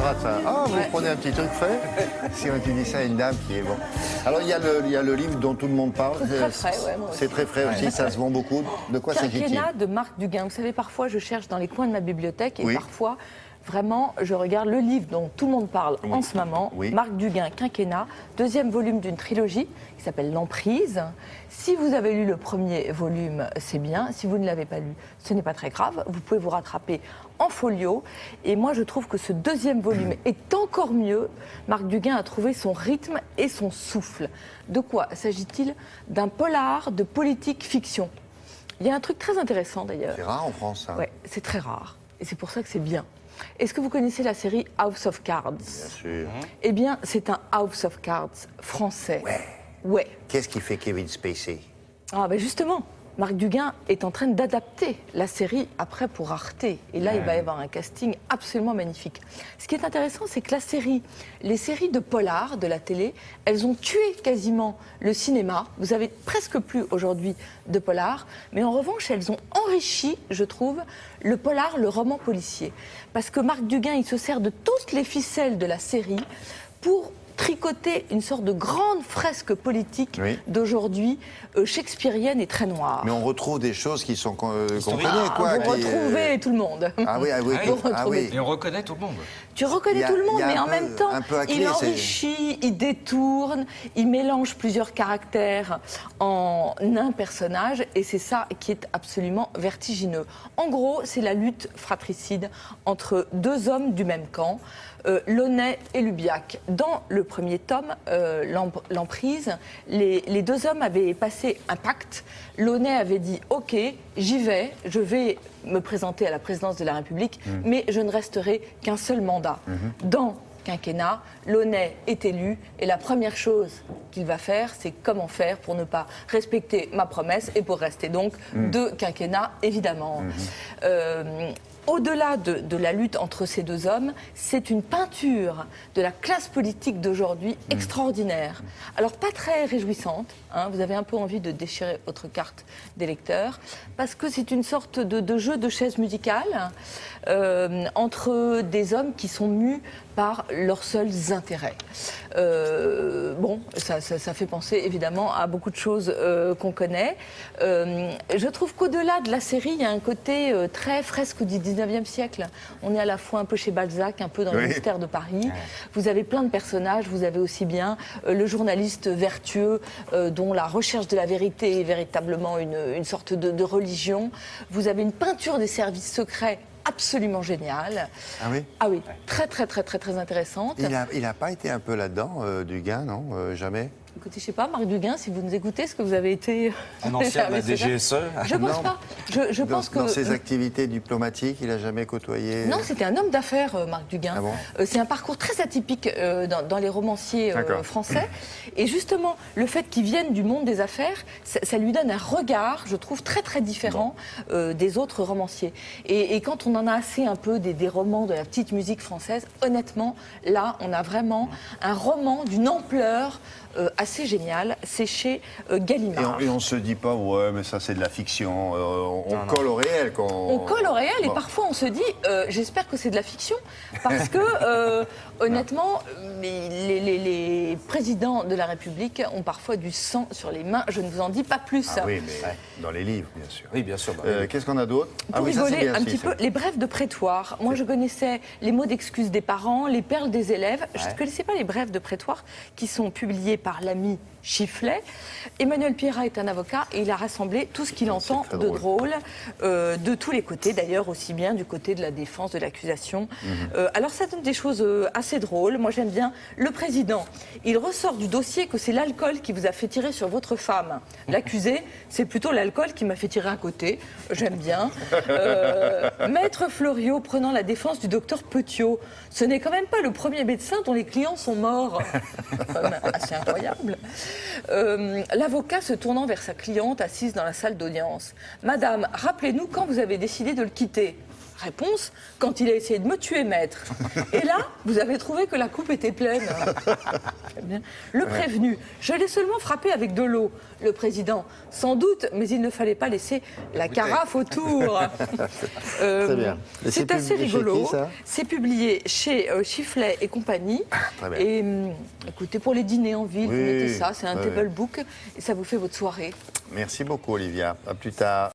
reviendra ça. Ah, vous prenez un petit truc frais. Si tu dis ça à une dame qui est bon. Alors il y a le livre dont tout le monde parle. C'est très frais, ouais, moi aussi. C'est très frais aussi, ça se vend beaucoup. De quoi s'agit-il? Quinquennat de Marc Duguin. Vous savez, parfois je cherche dans les coins de ma bibliothèque et Oui. parfois, vraiment, je regarde le livre dont tout le monde parle en ce moment. Oui. Marc Duguin, Quinquennat, deuxième volume d'une trilogie qui s'appelle L'Emprise. Si vous avez lu le premier volume, c'est bien. Si vous ne l'avez pas lu, ce n'est pas très grave. Vous pouvez vous rattraper en folio. Et moi, je trouve que ce deuxième volume est encore mieux. Marc Duguin a trouvé son rythme et son souffle. De quoi s'agit-il? D'un polar de politique fiction. Il y a un truc très intéressant d'ailleurs. C'est rare en France, ça. Oui, c'est très rare. Et c'est pour ça que c'est bien. Est-ce que vous connaissez la série House of Cards? Bien sûr. Eh bien, c'est un House of Cards français. Ouais. Qu'est-ce qui fait Kevin Spacey? Ah ben justement, Marc Duguin est en train d'adapter la série après pour Arte. Et là, il va y avoir un casting absolument magnifique. Ce qui est intéressant, c'est que les séries de polar de la télé, elles ont tué quasiment le cinéma. Vous avez presque plus aujourd'hui de polar. Mais en revanche, elles ont enrichi, je trouve, le polar, le roman policier. Parce que Marc Duguin, il se sert de toutes les ficelles de la série pour tricoter une sorte de grande fresque politique d'aujourd'hui, shakespearienne et très noire. Mais on retrouve des choses qui sont qu'on connaît, quoi. Vous retrouvez tout le monde. Ah oui, Et on reconnaît tout le monde. Tu reconnais tout le monde, mais en même temps, il enrichit, il détourne, il mélange plusieurs caractères en un personnage, et c'est ça qui est absolument vertigineux. En gros, c'est la lutte fratricide entre deux hommes du même camp, Launay et Lubiac. Dans le premier tome, L'Emprise, les deux hommes avaient passé un pacte. Launay avait dit « Ok, j'y vais, je vais me présenter à la présidence de la République, mais je ne resterai qu'un seul mandat. Dans Quinquennat, Launay est élu et la première chose qu'il va faire, c'est comment faire pour ne pas respecter ma promesse et pour rester donc de quinquennat, évidemment. Au-delà de la lutte entre ces deux hommes, c'est une peinture de la classe politique d'aujourd'hui extraordinaire. Alors pas très réjouissante, hein, vous avez un peu envie de déchirer votre carte d'électeur, parce que c'est une sorte de jeu de chaises musicales entre des hommes qui sont mus par leurs seuls intérêts. Bon, ça fait penser évidemment à beaucoup de choses qu'on connaît. Je trouve qu'au-delà de la série, il y a un côté très fresque du 19e siècle. On est à la fois un peu chez Balzac, un peu dans le mystère de Paris. Vous avez plein de personnages, vous avez aussi bien le journaliste vertueux dont la recherche de la vérité est véritablement une sorte de religion. Vous avez une peinture des services secrets absolument géniale. Ah oui? Ah oui, très intéressante. Il n'a pas été un peu là-dedans, Duguin, non? Jamais? Écoutez, je sais pas, Marc Duguin, si vous nous écoutez, est-ce que vous avez été... Un ancien de la DGSE? Je pense pas. Je pense que... Dans ses activités diplomatiques, il n'a jamais côtoyé... Non, c'était un homme d'affaires, Marc Duguin. Ah bon? C'est un parcours très atypique dans les romanciers français. Et justement, le fait qu'il vienne du monde des affaires, ça lui donne un regard, je trouve, très différent des autres romanciers. Et quand on en a assez un peu des romans de la petite musique française, honnêtement, là, on a vraiment un roman d'une ampleur assez génial, c'est chez Gallimard. Et on se dit pas, ouais, mais ça c'est de la fiction, on colle au réel. On colle au réel et parfois on se dit, j'espère que c'est de la fiction, parce que honnêtement, les présidents de la République ont parfois du sang sur les mains, je ne vous en dis pas plus. Ah oui, mais dans les livres, bien sûr. Oui, bien sûr. Qu'est-ce qu'on a d'autre? Pour rigoler un petit peu, les brèves de prétoire. Moi, je connaissais les mots d'excuse des parents, les perles des élèves. Je ne connaissais pas les brèves de prétoire qui sont publiées par l'ami Chifflet. Emmanuel Pierrat est un avocat et il a rassemblé tout ce qu'il entend de drôle, de tous les côtés d'ailleurs, aussi bien du côté de la défense, de l'accusation. Alors ça donne des choses assez drôles. Moi j'aime bien le président. Il ressort du dossier que c'est l'alcool qui vous a fait tirer sur votre femme. L'accusé, c'est plutôt l'alcool qui m'a fait tirer à côté. J'aime bien. Maître Floriot prenant la défense du docteur Petiot. Ce n'est quand même pas le premier médecin dont les clients sont morts. Assez incroyable. L'avocat se tournant vers sa cliente assise dans la salle d'audience. « Madame, rappelez-nous quand vous avez décidé de le quitter ?» Réponse, quand il a essayé de me tuer, maître. Et là, vous avez trouvé que la coupe était pleine. Très bien. Le prévenu, je l'ai seulement frappé avec de l'eau. Le président, sans doute, mais il ne fallait pas laisser la carafe autour. Très bien. C'est assez rigolo. Chez qui, ça ? C'est publié chez Chifflet et compagnie. Très bien. Et écoutez, pour les dîners en ville, Oui, vous mettez ça, c'est un oui, table book et ça vous fait votre soirée. Merci beaucoup, Olivia. À plus tard.